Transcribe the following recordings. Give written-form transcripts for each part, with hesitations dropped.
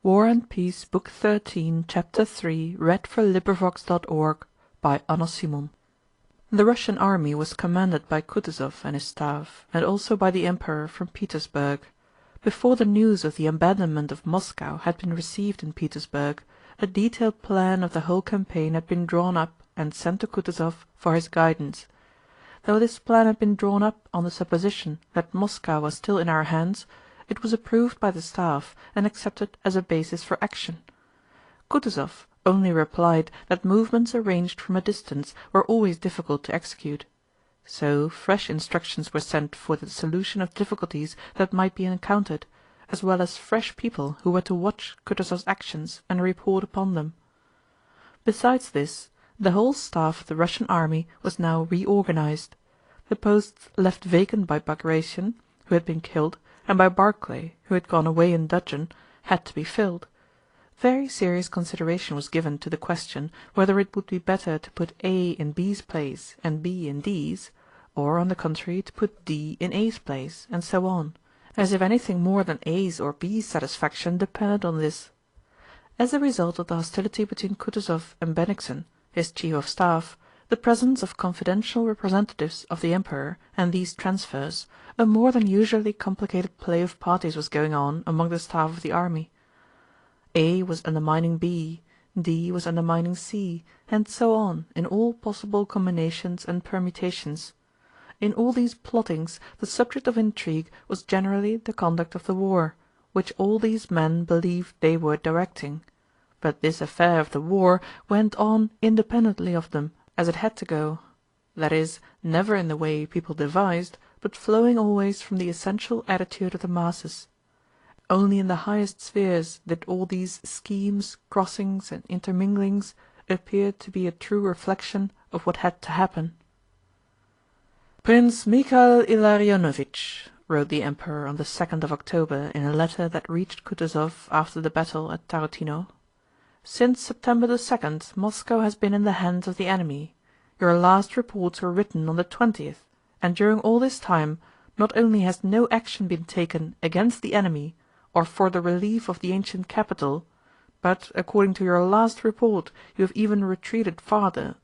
War and Peace, Book 13, Chapter 3, by Anna Simon. The Russian army was commanded by Kutúzov and his staff, and also by the Emperor from Petersburg. Before the news of the abandonment of Moscow had been received in Petersburg, a detailed plan of the whole campaign had been drawn up and sent to Kutúzov for his guidance. Though this plan had been drawn up on the supposition that Moscow was still in our hands, it was approved by the staff and accepted as a basis for action. Kutúzov only replied that movements arranged from a distance were always difficult to execute. So fresh instructions were sent for the solution of difficulties that might be encountered, as well as fresh people who were to watch Kutúzov's actions and report upon them. Besides this, the whole staff of the Russian army was now reorganized. The posts left vacant by Bagratión, who had been killed, and by Barclay, who had gone away in dudgeon, had to be filled. Very serious consideration was given to the question whether it would be better to put A in B's place and B in D's, or on the contrary to put D in A's place, and so on, as if anything more than A's or B's satisfaction depended on this. As a result of the hostility between Kutúzov and Bennigsen, his chief of staff, the presence of confidential representatives of the Emperor, and these transfers, a more than usually complicated play of parties was going on among the staff of the army. A was undermining B, D was undermining C, and so on in all possible combinations and permutations. In all these plottings the subject of intrigue was generally the conduct of the war, which all these men believed they were directing. But this affair of the war went on independently of them, as it had to go, that is, never in the way people devised, but flowing always from the essential attitude of the masses. Only in the highest spheres did all these schemes, crossings, and interminglings appear to be a true reflection of what had to happen. "Prince Mikhail Illarionovitch," wrote the Emperor on the 2nd of October in a letter that reached Kutúzov after the battle at Tarútino, "since September the 2nd Moscow has been in the hands of the enemy. Your last reports were written on the 20th, and during all this time not only has no action been taken against the enemy or for the relief of the ancient capital, but according to your last report you have even retreated farther.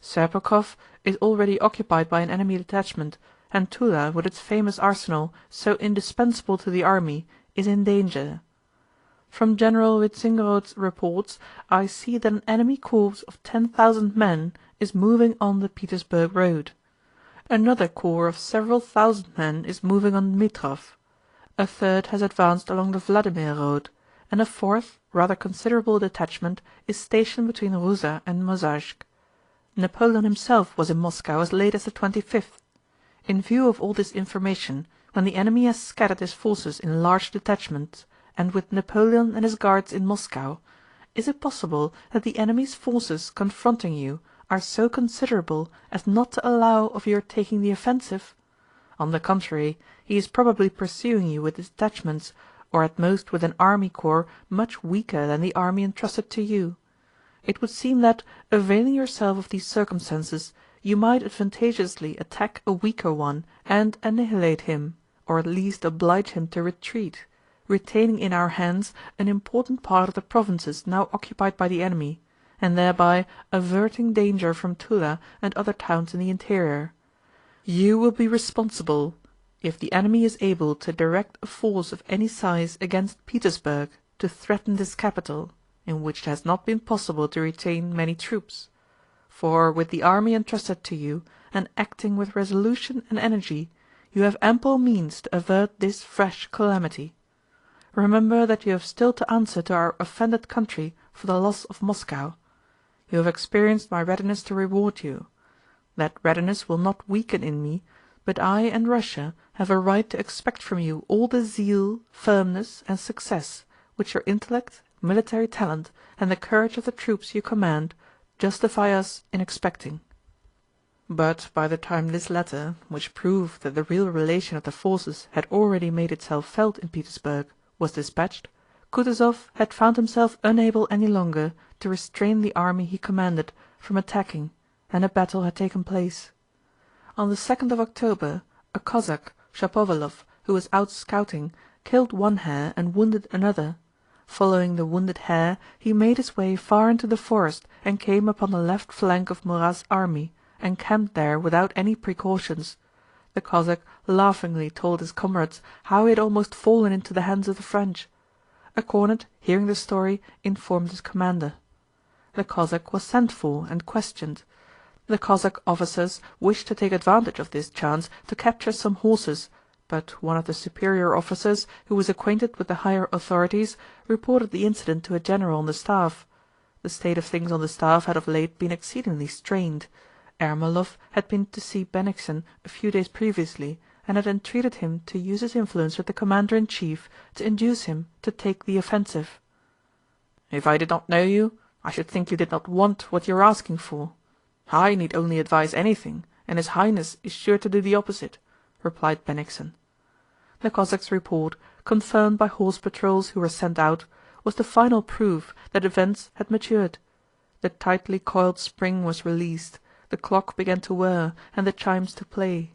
Serpukhov is already occupied by an enemy detachment, and Tula with its famous arsenal, so indispensable to the army, is in danger. From General Wintzingerode's reports I see that an enemy corps of 10,000 men is moving on the Petersburg road. Another corps of several thousand men is moving on Dmítrov. A third has advanced along the Vladimir road, and a fourth, rather considerable detachment is stationed between Ruza and Mozháysk. Napoleon himself was in Moscow as late as the 25th. In view of all this information, when the enemy has scattered his forces in large detachments, and with Napoleon and his guards in Moscow, is it possible that the enemy's forces confronting you are so considerable as not to allow of your taking the offensive? On the contrary, he is probably pursuing you with detachments, or at most with an army corps much weaker than the army entrusted to you. It would seem that, availing yourself of these circumstances, you might advantageously attack a weaker one and annihilate him, or at least oblige him to retreat, retaining in our hands an important part of the provinces now occupied by the enemy, and thereby averting danger from Tula and other towns in the interior. You will be responsible if the enemy is able to direct a force of any size against Petersburg to threaten this capital, in which it has not been possible to retain many troops, for with the army entrusted to you, and acting with resolution and energy, you have ample means to avert this fresh calamity. Remember that you have still to answer to our offended country for the loss of Moscow. You have experienced my readiness to reward you. That readiness will not weaken in me, but I and Russia have a right to expect from you all the zeal, firmness, and success which your intellect, military talent, and the courage of the troops you command justify us in expecting." But by the time this letter, which proved that the real relation of the forces had already made itself felt in Petersburg, was dispatched, Kutúzov had found himself unable any longer to restrain the army he commanded from attacking, and a battle had taken place. On the 2nd of October, a Cossack, Shapovalov, who was out scouting, killed one hare and wounded another. Following the wounded hare, he made his way far into the forest and came upon the left flank of Murat's army, encamped there without any precautions. The Cossack laughingly told his comrades how he had almost fallen into the hands of the French. A cornet, hearing the story, informed his commander. The Cossack was sent for and questioned. The Cossack officers wished to take advantage of this chance to capture some horses, but one of the superior officers, who was acquainted with the higher authorities, reported the incident to a general on the staff. The state of things on the staff had of late been exceedingly strained. Ermólov had been to see Bennigsen a few days previously and had entreated him to use his influence with the commander-in-chief to induce him to take the offensive. "If I did not know you, I should think you did not want what you are asking for. I need only advise anything, and His Highness is sure to do the opposite," replied Bennigsen. The Cossack's report, confirmed by horse patrols who were sent out, was the final proof that events had matured. The tightly coiled spring was released, the clock began to whir and the chimes to play.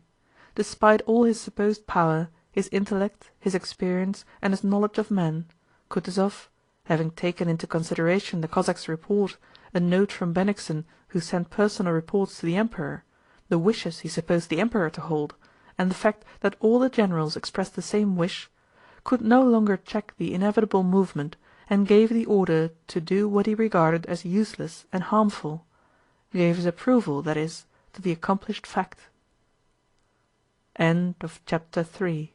Despite all his supposed power, his intellect, his experience, and his knowledge of men, Kutúzov, having taken into consideration the Cossack's report, a note from Bennigsen who sent personal reports to the Emperor, the wishes he supposed the Emperor to hold, and the fact that all the generals expressed the same wish, could no longer check the inevitable movement and gave the order to do what he regarded as useless and harmful, gave his approval, that is, to the accomplished fact. Chapter 4